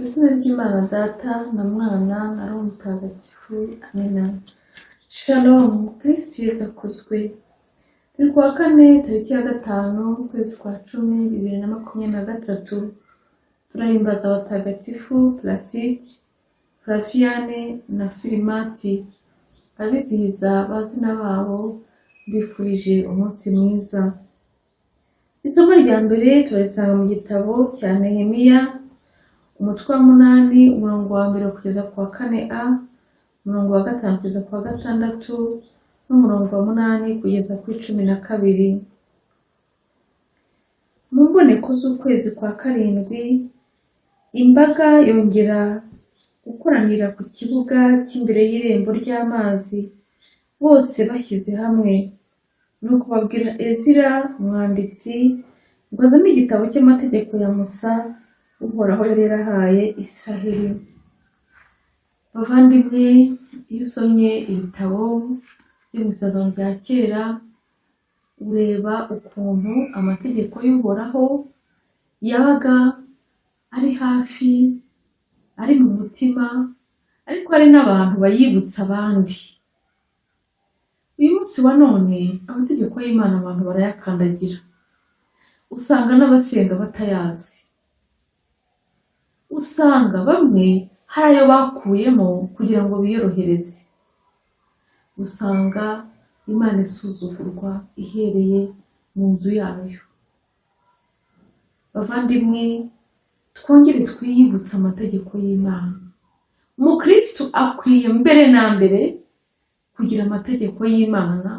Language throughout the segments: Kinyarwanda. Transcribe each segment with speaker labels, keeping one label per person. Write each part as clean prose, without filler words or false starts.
Speaker 1: Izina ry'Imana Data na Mwana na Roho Mutagatifu. Amina. Shalom. Kristo Yesu akuzwe. Turi kuwa kane tariki ya 5 ukwezi kwa 10 2023. Turahimbaza abatagatifu Placide, Flaviane na Filimati. Abizihiza abazina babo bifurije umunsi mwiza. Isomo rya mbere turisanga mu gitabo cya Nehemiya, umutwe wa 8, umurongo wa 1 kugeza ku wa 4a, umurongo wa 5 kugeza ku wa 6, n'umurongo wa 8 kugeza ku 12. Mu mboneko z'ukwezi kwa 7, imbaga yongera gukoranira ku kibuga cy'imbere y'irembo ry'amazi, bose bashyize hamwe. Nuko babwira Ezira umwanditsi ngo azane igitabo cy'amategeko ya Musa Uhoraho yari yarahaye Israheli. Bavandimwe, iyo usomye ibitabo byo mu Isezerano rya kera, ureba ukuntu amategeko y'Uhoraho yabaga ari hafi, ari mu mutima, ariko hari n'abantu bayibutsa abandi. Uyu munsi wa none amategeko y'Imana abantu barayakandagira, usanga n'abasenga batayazi, usanga bamwe hari ayo bakuyemo kugira ngo biyorohereze. Usanga Imana isuzugurwa ihereye mu nzu yayo. Bavandimwe, twongere twiyibutse amategeko y'Imana. Umukristo akwiye mbere na mbere kugira amategeko y'Imana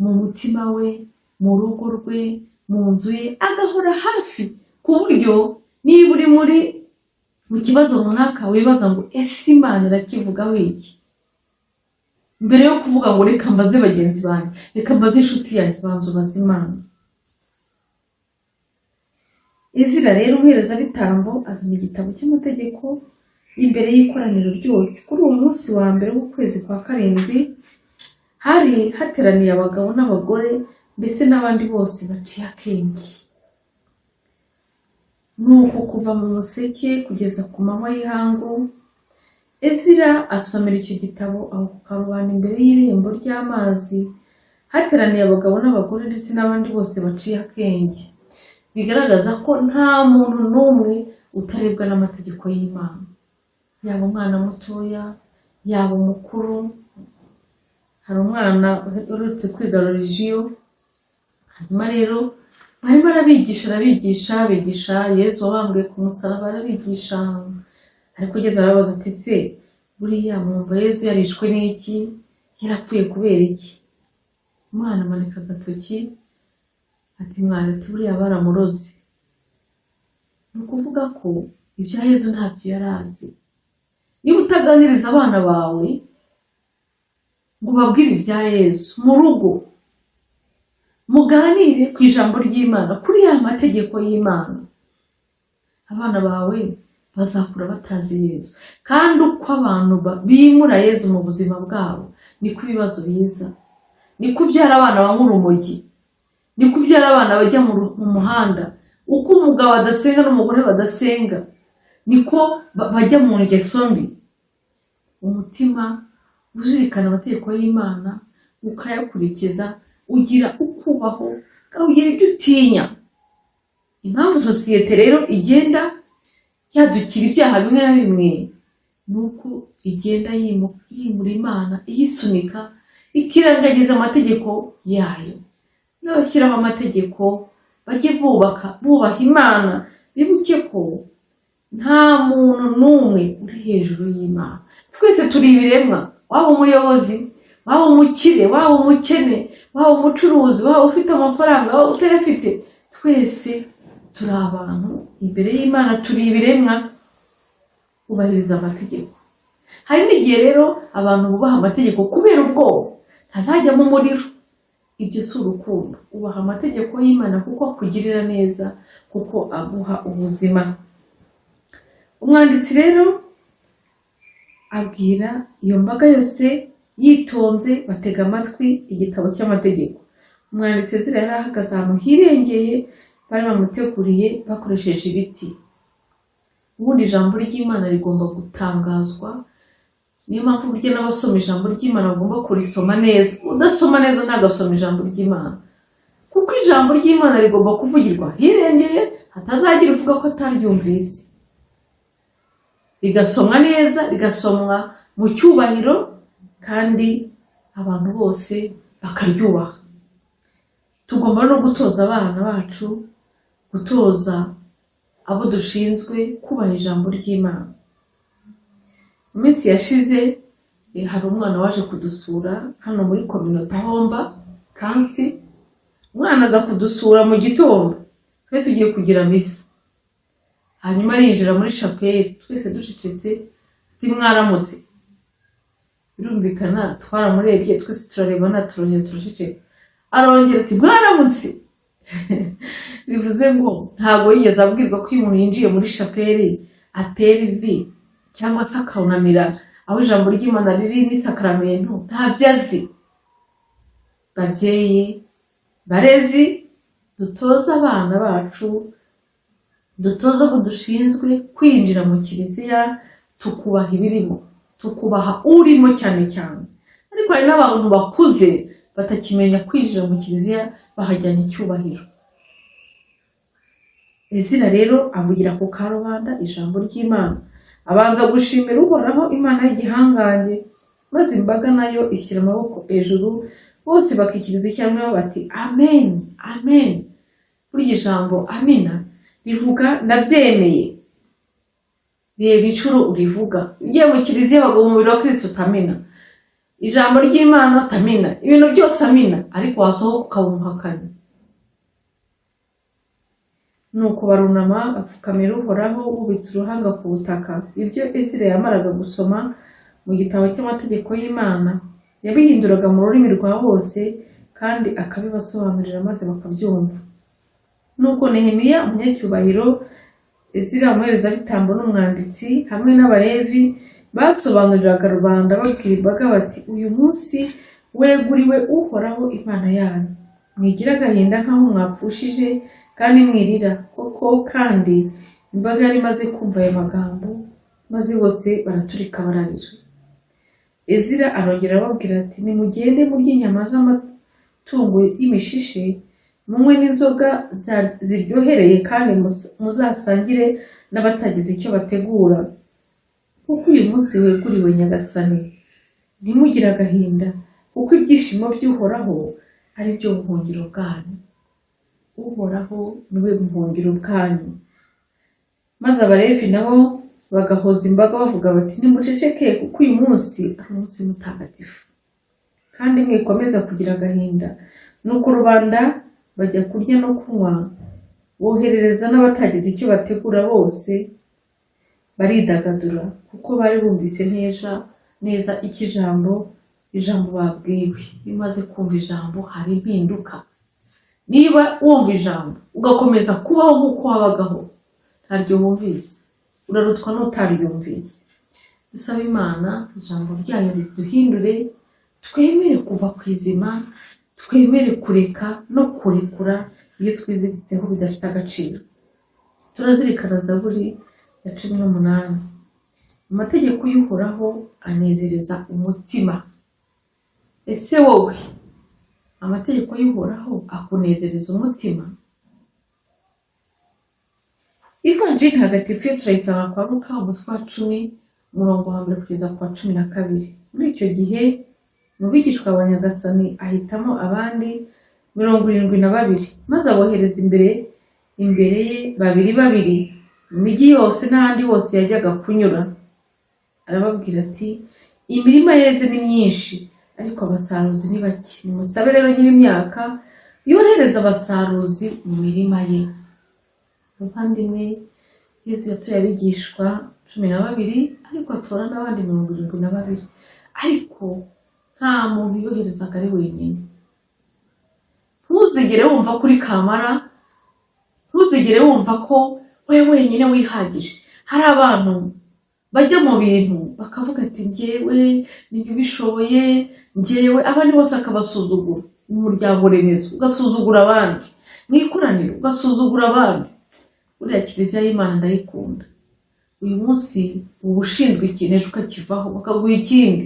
Speaker 1: mu mutima we, mu rugo rwe, mu nzu ye, agahora hafi, ku buryo niba uri mu kibazo runaka wibaza ngo ese Imana irakivugaho iki, mbere yo kuvuga ngo reka mbaze bagenzi banjye, reka mbaze inshuti yanjye, banza ubaze Imana. Ezira rero umuherezabitambo azana igitabo cy'amategeko imbere y'ikoraniro ryose. Kuri uwo munsi wa mbere w'ukwezi kwa 7 hari hateraniye abagabo n'abagore, mbese n'abandi bose baciye akenge. Nuko kuva mu museke kugeza ku manywa y'ihangu, Ezira asomera icyo gitabo aho ku karubanda imbere y'irembo ry'amazi, hateraniye abagabo n'abagore ndetse n'abandi bose baciye akenge. Bigaragaza ko nta muntu n'umwe utarebwa n'amategeko y'Imana, yaba umwana mutoya, yaba umukuru. Hari umwana uretse kwiga religiyo, hanyuma rero barimo arabigisha Yesu wabambwe ku musaraba, arabigisha, ariko ugeze arabaza ati se buriya mwumva Yesu yarishwe n'iki, yarapfuye kubera iki? Umwana amanika agatoki ati mwana, ati buriya baramuroze. Ni ukuvuga ko ibya Yesu ntabyo yari azi. Niba utaganiriza abana bawe ngo babwire ibya Yesu mu rugo, muganire ku ijambo ry'Imana, kuri ya mategeko y'Imana, abana bawe bazakura batazi Yesu. Kandi uko abantu bimura Yesu mu buzima bwabo, niko ibibazo biza. Niko ubyara abana banywa urumogi, niko ubyara abana bajya mu muhanda. Uko umugabo adasenga n'umugore badasenga, niko bajya mu ngeso mbi. Umutima uzirikana amategeko y'Imana, ukayakurikiza, ugira ukubaho, ugira ibyo utinya. Impamvu sosiyete rero igenda yadukira ibyaha bimwe na bimwe, nuko igenda yimura Imana, iyisunika, ikirangagiza amategeko yayo. N'abashyiraho amategeko bajye bubaha Imana, bibuke ko nta muntu n'umwe uri hejuru y'Imana. Twese turi ibiremwa, waba umuyobozi, waba umukire, waba umukene, waba umucuruzi, waba ufite amafaranga, waba utayafite, twese turi abantu imbere y'Imana, turi ibiremwa. Ubahiriza amategeko. Hari n'igihe rero abantu bubaha amategeko kubera ubwoba ntazajyamo umuriro. Ibyo si urukundo. Ubaha amategeko y'Imana kuko akugirira neza, kuko aguha ubuzima. Umwanditsi rero abwira iyo mbaga yose yitonze, batega amatwi igitabo cy'amategeko. Umwanditsi Ezira yari ahagaze ahantu hirengeye, bari bamuteguriye bakoresheje ibiti. ubundi ijambo ry'Imana rigomba gutangazwa. Niyo mpamvu burya n'abasoma ijambo ry'Imana bagomba kurisoma neza. Udasoma neza ntagasoma ijambo ry'Imana, kuko ijambo ry'Imana rigomba kuvugirwa hirengeye, hatazagira uvuga ko ataryumvise. Rigasomwa neza, rigasomwa mu cyubahiro, kandi abantu bose bakaryubaha. Tugomba no gutoza abana bacu, gutoza abo dushinzwe kubaha ijambo ry'Imana. Mu minsi yashize hari umwana waje kudusura hano muri community Homba Kansi. Umwana aza kudusura mu gitondo, twe tugiye kugira misa. Hanyuma arinjira muri chapelle, twese ducecetse, mwaramutse. Birumvikana twaramurebye, twese turarebana, turongera turaceceka. Arongera ati mwaramutse. Bivuze ngo ntabwo yigeze abwirwa ko umuntu yinjiye muri chapelle atera ivi cyangwa se akawunamira aho ijambo ry'Imana riri n'isakramento. Ntabyo azi. Babyeyi, barezi, dutoza abana bacu, dutoza ko dushinzwe kwinjira mu kiliziya, tukubaha ibirimo, tukubaha urimo cyane cyane. Ariko hari n'abantu bakuze batakimenya kwinjira mu kiliziya, bahajyana icyubahiro. Ezira rero avugira ku karubanda ijambo ry'Imana, abanza gushimira Uhoraho Imana y'igihangange, maze imbaga nayo ishyira amaboko hejuru, bose bakikiriza icyarimwe bati amen, amen. Buri ijambo amina rivuga ndabyemeye. Reba inshuro urivuga. Ugiye mu kiliziya bagomba umubiri wa Kristo utamina, ijambo ry'Imana utamina, ibintu byose amina, ariko wasohoka ukabumuhakanya. Nuko barunama bapfukamira Uhoraho bubitse uruhanga ku butaka. Ibyo Ezira yamaraga gusoma mu gitabo cy'amategeko y'Imana yabihinduraga mu rurimi rwa bose, kandi akabibasobanurira maze bakabyumva. Nuko Nehemiya umunyacyubahiro, Ezira umuherezabitambo n'umwanditsi hamwe n'Abalevi basobanuriraga rubanda babwira imbaga bati uyu munsi weguriwe Uhoraho Imana yanyu. Mwigira agahinda nk'aho mwapfushije kandi mwirira koko. Kandi imbaga yari imaze kumva ayo magambo, maze bose baraturika bararira. Ezira arongera ababwira ati nimugende murye inyama z'amatungo y'imishishe, munywe n'inzoga ziryohereye, kandi muzasangire n'abatagize icyo bategura, kuko uyu munsi weguriwe Nyagasani. Ntimugire agahinda, kuko ibyishimo by'Uhoraho ari byo buhungiro bwanyu. Uhoraho niwe buhungiro bwanyu. Maze Abalevi nabo bagahoza imbaga bavuga bati nimuceceke, kuko uyu munsi ari umunsi mutagatifu, kandi mwikomeza kugira agahinda. Nuko rubanda bajya kurya no kunywa, boherereza n'abatagize icyo bategura, bose baridagadura, kuko bari bumvise neza iki ijambo babwiwe. Bimaze kumva ijambo hari impinduka. Niba wumva ijambo ugakomeza kubaho nk'uko wabagaho, ntaryo wumvise, urarutwa n'utaryumvise. Dusaba Imana ijambo ryayo riduhindure, twemere kuva ku izima, twemere kureka no kurekura iyo twiziritseho bidafite agaciro. Turazirikana Zaburi ya 18. Amategeko y'Uhoraho anezereza umutima. Ese wowe amategeko y'Uhoraho akunezereza umutima? Ivanjili ntagatifu yo turayisanga kwa Luka umutwe wa 10 umurongo wa 1 kugeza kwa 12. Muri icyo gihe mu bigishwa ba Nyagasani ahitamo abandi 72, maze abohereza imbere ye babiri mu migi yose n'ahandi hose yajyaga kunyura. Arababwira ati imirima yeze ni myinshi, ariko abasaruzi ni bake. Nimusabe rero nyir'imyaka yohereza abasaruzi mu mirima ye. Muvandimwe, Yesu yatoye abigishwa 12, ariko atora n'abandi 72. Ariko nta muntu yoherezaga ari wenyine. Ntuzigere wumva kuri kamara, ntuzigere wumva ko wewe wenyine wihagije. Hari abantu bajya mu bintu bakavuga ati njyewe nibyo bishoboye, njyewe, abandi bose akabasuzugura. Mu muryango remezo ugasuzugura abandi, mu ikoraniro ugasuzugura abandi. Uriya Kiliziya y'Imana ndayikunda, uyu munsi uba ushinzwe ikintu ejo ukakivaho bakaguha ikindi,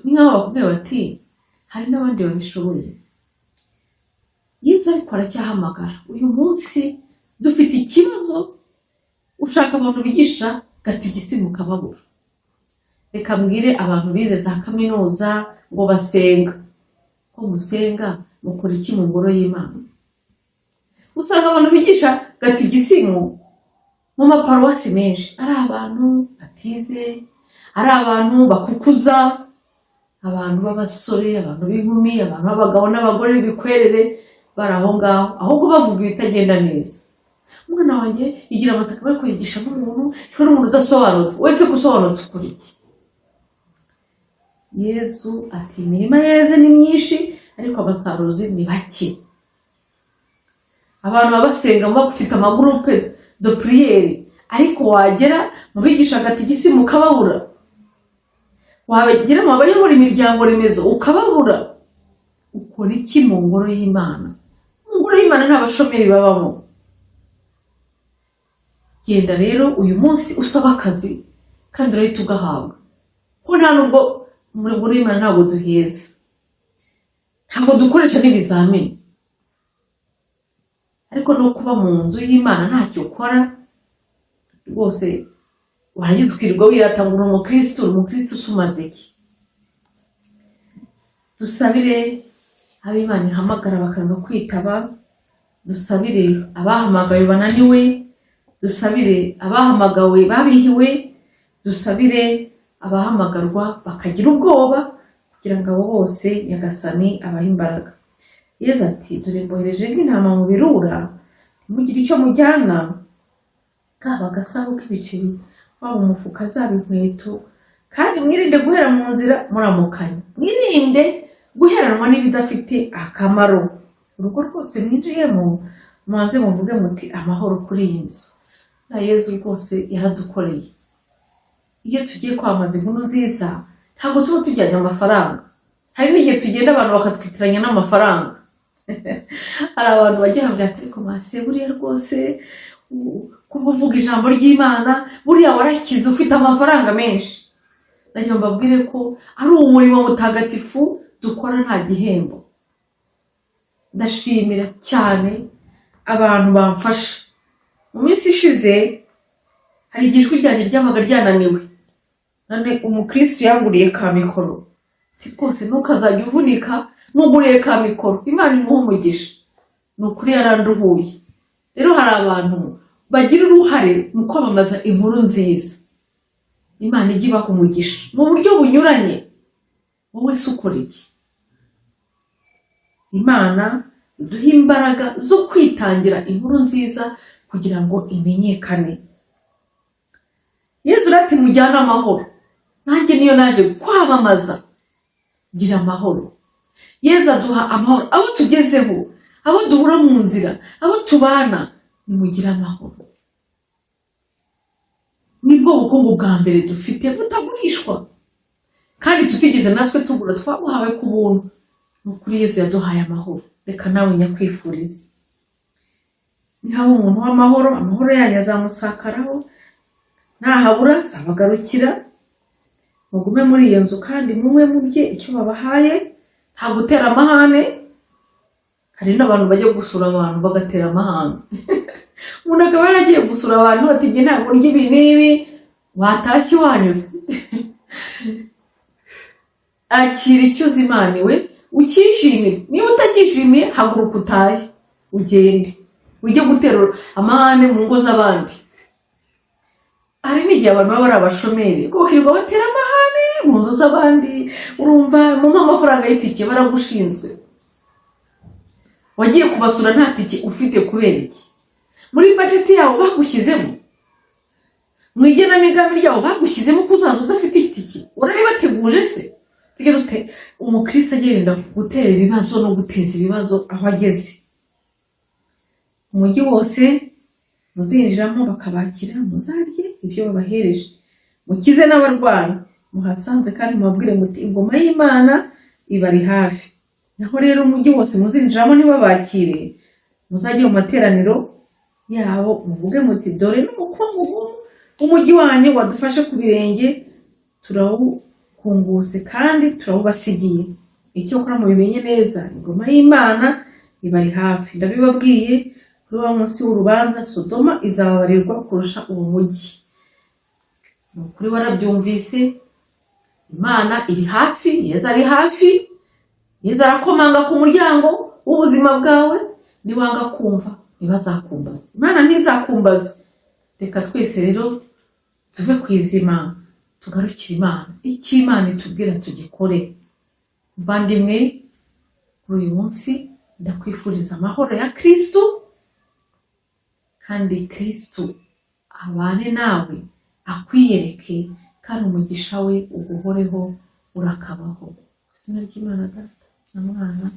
Speaker 1: ni nk'aho bakubwira bati hari n'abandi babishoboye. Yesu ariko aracyahamagara uyu munsi, dufite ikibazo, ushaka abantu bigisha gatigisi mukababura. Reka mbwire abantu bize za kaminuza ngo basenga, ko musenga mukora iki mu ngoro y'Imana? Usanga abantu bigisha gatigisimu mu maparuwasi menshi ari abantu batize, ari abantu bakukuza, abantu b'abasore, abantu b'inkumi, abantu b'abagabo n'abagore b'ibikwerere, bari aho ngaho ahubwo bavuga ibitagenda neza. Umwana wanjye igira amasaka yo kwigisha n'umuntu, cyo n'umuntu udasobanutse, wese gusobanutse ukuri iki? Yesu ati imirima yeze ni myinshi ariko abasaruzi ni bake. Abantu babasenga bafite amagurupe de priere, ariko wagera mu bigisha gatigisi mukababura, wagera mu bayobora imiryango remezo ukababura. Ukora iki mu ngoro y'Imana? Mu ngoro y'Imana nta bashomeri babamo. Genda rero uyu munsi usaba akazi kandi urahita ugahabwa, ko nta nubwo muri ngoro y'Imana ntabwo duheza, ntabwo dukoresha n'ibizamini, ariko no kuba mu nzu y'Imana ntacyo ukora rwose warangiza ukirirwa wirata ngo uri umukristo usumaze iki? Dusabire ab'Imana ihamagara bakanga kwitaba, dusabire abahamagawe bananiwe, dusabire abahamagawe babihiwe, dusabire abahamagarwa bakagira ubwoba, kugira ngo abo bose Nyagasani abahe imbaraga. Yesu ati dore mbohereje nk'intama mu birura, ntimugire icyo mujyana, kaba agasaro k'ibiceri, waba umufuka, zaba inkweto, kandi mwirinde guhera mu nzira muramukanya, mwirinde guheranwa n'ibidafite akamaro. Urugo rwose mwinjiyemo mubanze muvuge muti amahoro kuri iyi nzu. Na Yesu rwose yaradukoreye. Iyo tugiye kwamaza inkuru nziza ntabwo tuba tujyanye amafaranga. Hari n'igihe tugenda abantu bakatwitiranya n'amafaranga. Hari abantu bagira ngo ariko mase buriya rwose kuba uvuga ijambo ry'Imana buriya warakize ufite amafaranga menshi. Ndagira mbabwire ko ari umurimo mutagatifu dukora nta gihembo. Ndashimira cyane abantu bamfasha. Mu minsi ishize hari igishwi ryanjye ryabaga ryananiwe, none umukristo yanguriye ka mikoro, rwose ntukazajya uvunika ntuguriye ka mikoro, Imana imuhe umugisha. Ni ukuri yaranduhuye. Rero hari abantu bagira uruhare mu kwamamaza inkuru nziza, Imana ijya ibaha umugisha mu buryo bunyuranye. Wowe se ukora iki? Imana iduha imbaraga zo kwitangira inkuru nziza kugira ngo imenyekane. Yesu ati mujyane amahoro, nanjye niyo naje kwamamaza. Gira amahoro. Yesu aduha amahoro, abo tugezeho, abo duhura mu nzira, abo tubana, nimugira amahoro. Nibwo bukungu bwa mbere dufite butagurishwa, kandi tutigeze natwe tugura, twabuhawe ku buntu. Nukuri Yesu yaduhaye amahoro. Reka nawe nyakwifuriza. Niba umuntu w'amahoro, amahoro yanyu azamusakaraho, nahabura azabagarukira. Mugume muri iyo nzu kandi munywe murye icyo babahaye, nta gutera amahane. Hari n'abantu bajya gusura abantu bagatera amahane. Umuntu akaba yaragiye gusura abantu bati nge ntabwo ndya ibi n'ibi, watashye wanyuze. Akira icyo uzimaniwe ukishimire. Niba utakishimiye haguruka utahe ugende, ujye guterura amahane mu ngo z'abandi. Hari n'igihe abantu baba ari abashomeri, kuko batera amahane mu nzu z'abandi. Urumva mu amafaranga y'itike baragushinzwe, wagiye kubasura nta tike ufite kubera iki? Muri budget yawo bagushyizemo, mu igenamigambi ryawo bagushyizemo ko uzaza udafite itike. Urabibateguje se? Tugeze umukristo agenda gutera ibibazo no guteza ibibazo aho ageze. Umujyi wose muzinjiramo bakabakira, muzarye ibyo babahereje, mukize n'abarwayi, muhasanze kandi mubabwire muti ingoma y'Imana ibari hafi. Naho rero umujyi wose muzinjiramo ntibabakire, muzajye mu materaniro yabo muvuge muti dore n'umukungugu umujyi wanyu wadufashe ku birenge turawukunguse kandi turawubasigiye. Icyo kora mubimenye neza, ingoma y'Imana ibari hafi. Ndabibabwiye kuri wa munsi w'urubanza Sodoma izababarirwa kurusha uwo mujyi. Nukuri warabyumvise, Imana iri hafi, Yesu ari hafi, Yesu arakomanga ku muryango w'ubuzima bwawe. Niwanga kumva ntibazakumbaza, Imana ntizakumbaza. Reka twese rero tuve ku izima tugarukire Imana, icyo Imana itubwira tugikore. Muvandimwe, kuri uyu munsi ndakwifuriza amahoro ya Kristo, kandi Kristo abane nawe, akwiyereke, kandi umugisha we uguhoreho urakabaho. Izina ry'Imana Data na Mwana